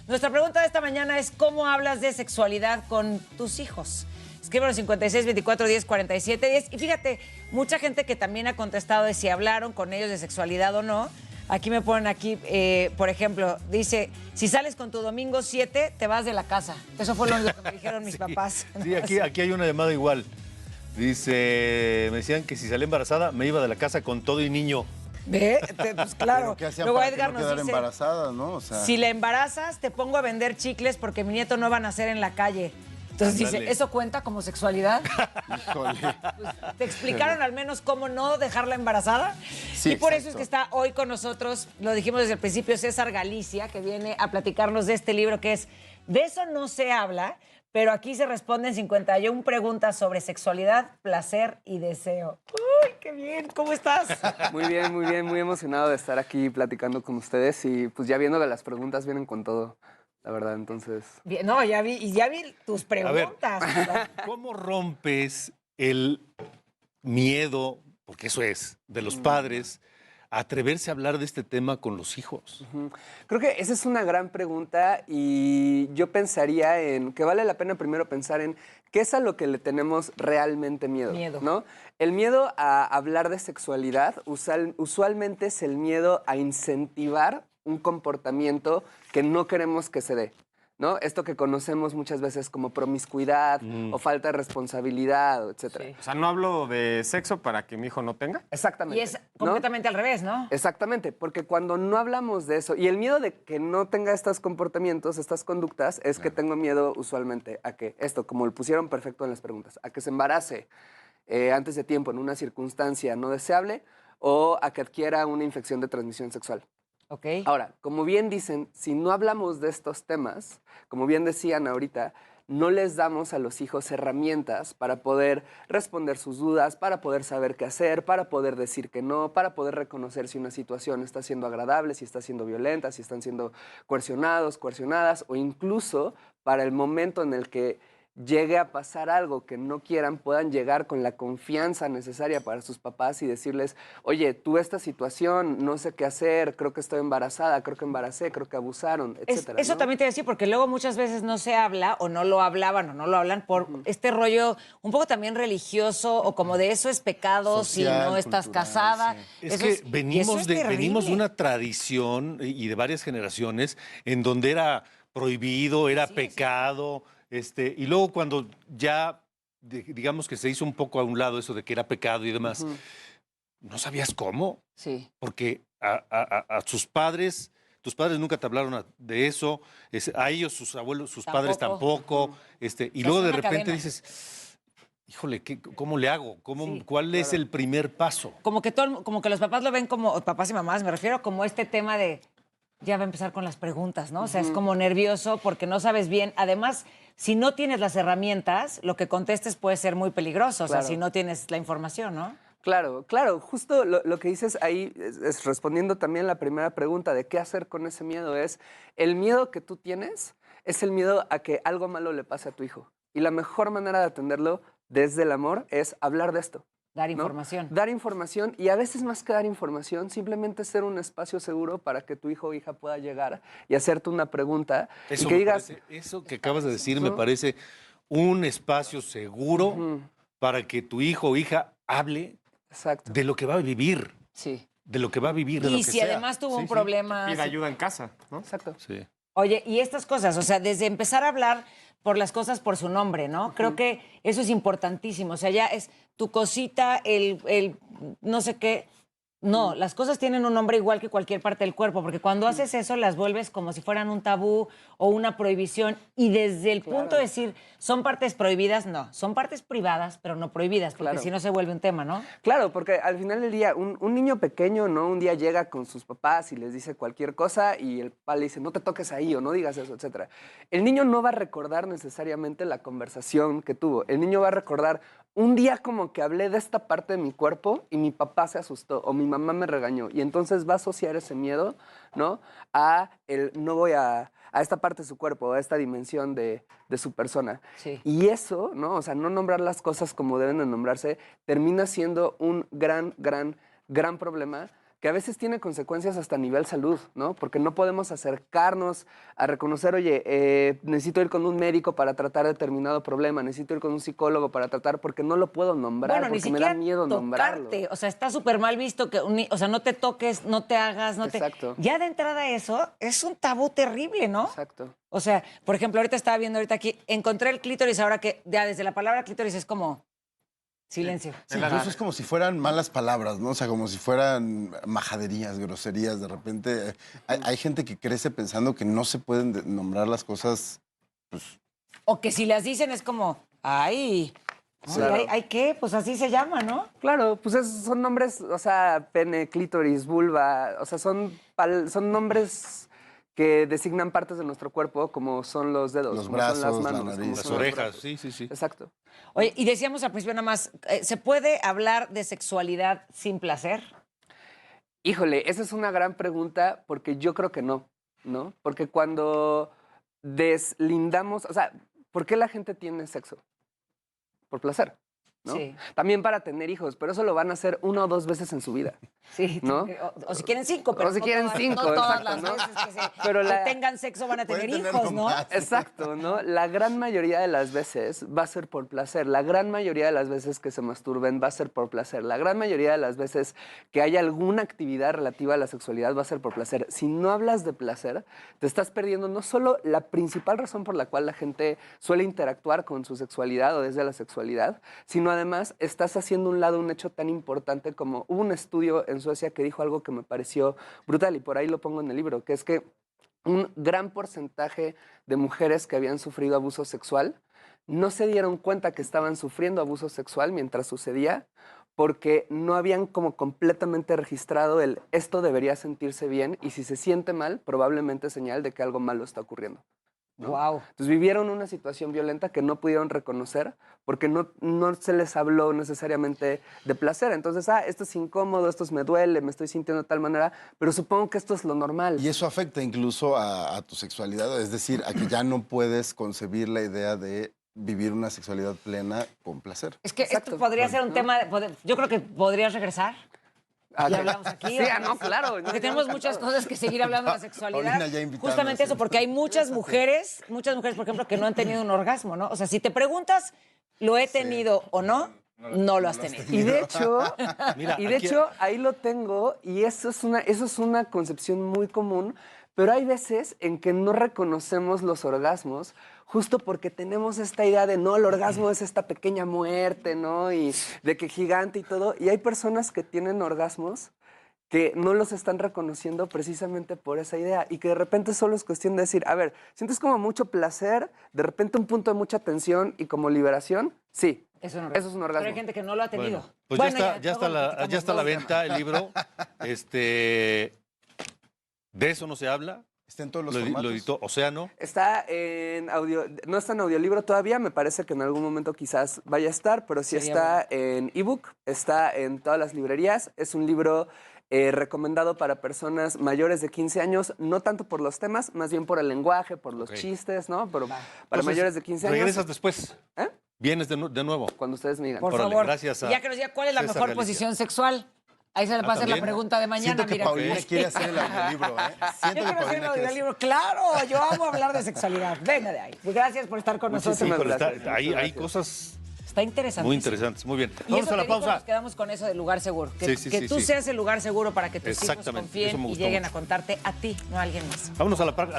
Nuestra pregunta de esta mañana es ¿cómo hablas de sexualidad con tus hijos? Escríbanos 56 24 10 47 10. Y fíjate, mucha gente que también ha contestado de si hablaron con ellos de sexualidad o no. Aquí me ponen aquí, por ejemplo, dice, si sales con tu domingo 7, te vas de la casa. Eso fue lo único que me dijeron mis papás. Sí, aquí hay una llamada igual. Dice, me decían que si salía embarazada, me iba de la casa con todo y niño. ¿Ve? Pues claro. ¿Qué hacían Luego para Edgar que no nos quedara dice, embarazada, ¿no? O sea, si la embarazas, te pongo a vender chicles porque mi nieto no va a nacer en la calle. Entonces Ándale. dice, ¿eso cuenta como sexualidad? híjole. Pues, ¿te explicaron al menos cómo no dejarla embarazada? Sí, y por eso exacto. es que está hoy con nosotros, lo dijimos desde el principio, César Galicia, que viene a platicarnos de este libro que es De eso no se habla, pero aquí se responden 51 preguntas sobre sexualidad, placer y deseo. ¡Uy, qué bien! ¿Cómo estás? Muy bien, muy emocionado de estar aquí platicando con ustedes y pues ya viendo que las preguntas vienen con todo, la verdad, entonces... Bien, no, ya vi tus preguntas. ¿Cómo rompes el miedo, porque eso es, de los padres, a atreverse a hablar de este tema con los hijos? Creo que esa es una gran pregunta y yo pensaría en que vale la pena primero pensar en qué es a lo que le tenemos realmente miedo, Miedo. ¿no? El miedo a hablar de sexualidad usualmente es el miedo a incentivar un comportamiento que no queremos que se dé, ¿no? Esto que conocemos muchas veces como promiscuidad o falta de responsabilidad, etcétera. Sí. O sea, no hablo de sexo para que mi hijo no tenga. Exactamente. Y es ¿no? completamente al revés, ¿no? Exactamente, porque cuando no hablamos de eso, y el miedo de que no tenga estos comportamientos, estas conductas, es que tengo miedo usualmente a que esto, como lo pusieron perfecto en las preguntas, a que se embarace antes de tiempo en una circunstancia no deseable o a que adquiera una infección de transmisión sexual. Ok. Ahora, como bien dicen, si no hablamos de estos temas, como bien decían ahorita, no les damos a los hijos herramientas para poder responder sus dudas, para poder saber qué hacer, para poder decir que no, para poder reconocer si una situación está siendo agradable, si está siendo violenta, si están siendo coercionados, coercionadas, o incluso para el momento en el que llegue a pasar algo que no quieran, puedan llegar con la confianza necesaria para sus papás y decirles, oye, tuve esta situación, no sé qué hacer, creo que estoy embarazada, creo que embaracé, creo que abusaron, etcétera. Eso ¿no? también te voy a decir, porque luego muchas veces no se habla o no lo hablaban o no lo hablan por este rollo un poco también religioso o como de eso es pecado Social, si no estás cultural, casada. sí. Es Eso que y eso venimos es de terrible. una tradición y de varias generaciones en donde era prohibido, era Sí, sí. pecado, y luego cuando ya, digamos que se hizo un poco a un lado eso de que era pecado y demás, no sabías cómo, Sí. porque a sus padres, tus padres nunca te hablaron de eso, a ellos, sus abuelos, sus padres tampoco, y Se luego hace de una repente cadena. dices, híjole, ¿cómo le hago? Sí, ¿Cuál es el primer paso? Como que como que los papás lo ven como, papás y mamás, me refiero como este tema de ya va a empezar con las preguntas, ¿no? O sea, es como nervioso porque no sabes bien. Además, si no tienes las herramientas, lo que contestes puede ser muy peligroso. O sea, Claro. si no tienes la información, ¿no? Claro, claro, justo lo que dices ahí, es respondiendo también la primera pregunta de qué hacer con ese miedo, es el miedo que tú tienes es el miedo a que algo malo le pase a tu hijo. Y la mejor manera de atenderlo desde el amor es hablar de esto. Dar ¿no? información. Dar información y a veces más que dar información, simplemente ser un espacio seguro para que tu hijo o hija pueda llegar y hacerte una pregunta Eso y que me digas, parece, eso que acabas de decir me parece un espacio seguro para que tu hijo o hija hable exacto, de lo que va a vivir, sí, de lo que va a vivir, de lo Y que si sea. además tuvo un Sí, sí. problema... Pida ayuda en casa, ¿no? exacto. Sí. Oye, y estas cosas, o sea, desde empezar a hablar por las cosas por su nombre, ¿no? Creo que eso es importantísimo. O sea, ya es tu cosita, el no sé qué. No, las cosas tienen un nombre igual que cualquier parte del cuerpo, porque cuando haces eso las vuelves como si fueran un tabú o una prohibición. Y desde el punto de decir, son partes prohibidas, no, son partes privadas, pero no prohibidas, porque Claro. si no se vuelve un tema, ¿no? Claro, porque al final del día, un niño pequeño, ¿no? Un día llega con sus papás y les dice cualquier cosa y el papá le dice, no te toques ahí o no digas eso, etc. El niño no va a recordar necesariamente la conversación que tuvo. El niño va a recordar un día como que hablé de esta parte de mi cuerpo y mi papá se asustó o mi mamá me regañó. Y entonces va a asociar ese miedo, ¿no? A el no voy a esta parte de su cuerpo, a esta dimensión de su persona. Sí. Y eso, ¿no? O sea, no nombrar las cosas como deben de nombrarse, termina siendo un gran problema que a veces tiene consecuencias hasta a nivel salud, ¿no? Porque no podemos acercarnos a reconocer, oye, necesito ir con un médico para tratar determinado problema, necesito ir con un psicólogo para tratar, porque no lo puedo nombrar, Bueno, ni porque me siquiera da miedo nombrarlo. tocarte. O sea, está súper mal visto que, o sea, no te toques, no te hagas, no Exacto. te... Ya de entrada eso es un tabú terrible, ¿no? Exacto. O sea, por ejemplo, ahorita estaba viendo aquí, encontré el clítoris ahora que ya desde la palabra clítoris es como silencio. Sí, incluso es como si fueran malas palabras, ¿no? O sea, como si fueran majaderías, groserías. De repente hay gente que crece pensando que no se pueden nombrar las cosas, pues... O que si las dicen es como, ay, ¿no? Claro. ¿Ay qué? Pues así se llama, ¿no? Claro, pues son nombres, o sea, pene, clítoris, vulva, o sea, son nombres que designan partes de nuestro cuerpo, como son los dedos, Los como brazos, son las la manos, nariz. como Las son los orejas, brazos. sí, sí, sí. Exacto. Oye, y decíamos al principio nada más, ¿se puede hablar de sexualidad sin placer? Híjole, esa es una gran pregunta porque yo creo que no, ¿no? Porque cuando deslindamos, o sea, ¿por qué la gente tiene sexo? Por placer, ¿no? Sí. También para tener hijos, pero eso lo van a hacer 1 o 2 veces en su vida. Sí, ¿No? o si quieren 5, pero O si no quieren todas, 5, no todas exacto, las ¿no? veces Pero que la- tengan sexo van a tener Pueden hijos, tenerlo ¿no? más. Exacto, ¿no? La gran mayoría de las veces va a ser por placer. La gran mayoría de las veces que se masturben va a ser por placer. La gran mayoría de las veces que haya alguna actividad relativa a la sexualidad va a ser por placer. Si no hablas de placer, te estás perdiendo no solo la principal razón por la cual la gente suele interactuar con su sexualidad o desde la sexualidad, sino además estás haciendo a un lado un hecho tan importante como hubo un estudio en Suecia que dijo algo que me pareció brutal y por ahí lo pongo en el libro, que es que un gran porcentaje de mujeres que habían sufrido abuso sexual no se dieron cuenta que estaban sufriendo abuso sexual mientras sucedía porque no habían como completamente registrado el esto debería sentirse bien y si se siente mal, probablemente es señal de que algo malo está ocurriendo. ¿no? Wow. Entonces vivieron una situación violenta que no pudieron reconocer porque no se les habló necesariamente de placer. Entonces, esto es incómodo, esto me duele, me estoy sintiendo de tal manera, pero supongo que esto es lo normal. Y eso afecta incluso a tu sexualidad, es decir, a que ya no puedes concebir la idea de vivir una sexualidad plena con placer. Es que Exacto. esto podría ser un tema, yo creo que podrías regresar. Ah, Y ok. hablamos aquí. Sí, no, claro. Porque no, tenemos no, muchas encantado. cosas que seguir hablando de la sexualidad. Paulina ya invitándome, Justamente eso, sí. porque hay muchas mujeres, por ejemplo, que no han tenido un orgasmo, ¿no? O sea, si te preguntas, ¿lo he tenido o no? No lo has tenido. Y de hecho, Mira, y de aquí- hecho ahí lo tengo y eso es una concepción muy común, pero hay veces en que no reconocemos los orgasmos justo porque tenemos esta idea de no, el orgasmo es esta pequeña muerte, ¿no? Y de que gigante y todo. Y hay personas que tienen orgasmos que no los están reconociendo precisamente por esa idea y que de repente solo es cuestión de decir, a ver, ¿sientes como mucho placer, de repente un punto de mucha tensión y como liberación? Sí, Eso es un eso es un orgasmo. Pero hay gente que no lo ha tenido. Bueno, pues Bueno, ya está luego la platicamos venta el libro. De eso no se habla. Está en todos los Lo formatos. editó Océano. Está en audio, no está en audiolibro todavía, me parece que en algún momento quizás vaya a estar, pero sí Sería está en ebook, está en todas las librerías. Es un libro recomendado para personas mayores de 15 años, no tanto por los temas, más bien por el lenguaje, por los Ok. chistes, ¿no? Pero para Entonces, mayores de 15 años, Regresas después. ¿Eh? Vienes de nuevo. cuando ustedes me digan. Por Órale, favor. gracias a Y ya que nos diga cuál es la César mejor Galicia. posición sexual. Ahí se le va a hacer la ¿también? pregunta de mañana. Siento que mira. Paulina quiere hacer el audiolibro, ¿eh? Yo Siento que quiero hacer el Paulina quiere audiolibro. Claro, yo amo hablar de sexualidad. Venga de ahí. Pues gracias por estar con nosotros. Muchísimas Híjole, gracias. hay Muchas gracias. cosas Está interesante. muy interesantes. Muy bien. Y Vamos eso a la que dijo, pausa. nos quedamos con eso del lugar seguro. Que, Sí, que sí, tú sí. seas el lugar seguro para que tus hijos Exactamente, eso confíen me y gustó lleguen mucho. a contarte a ti, no a alguien más. Vámonos a la pausa.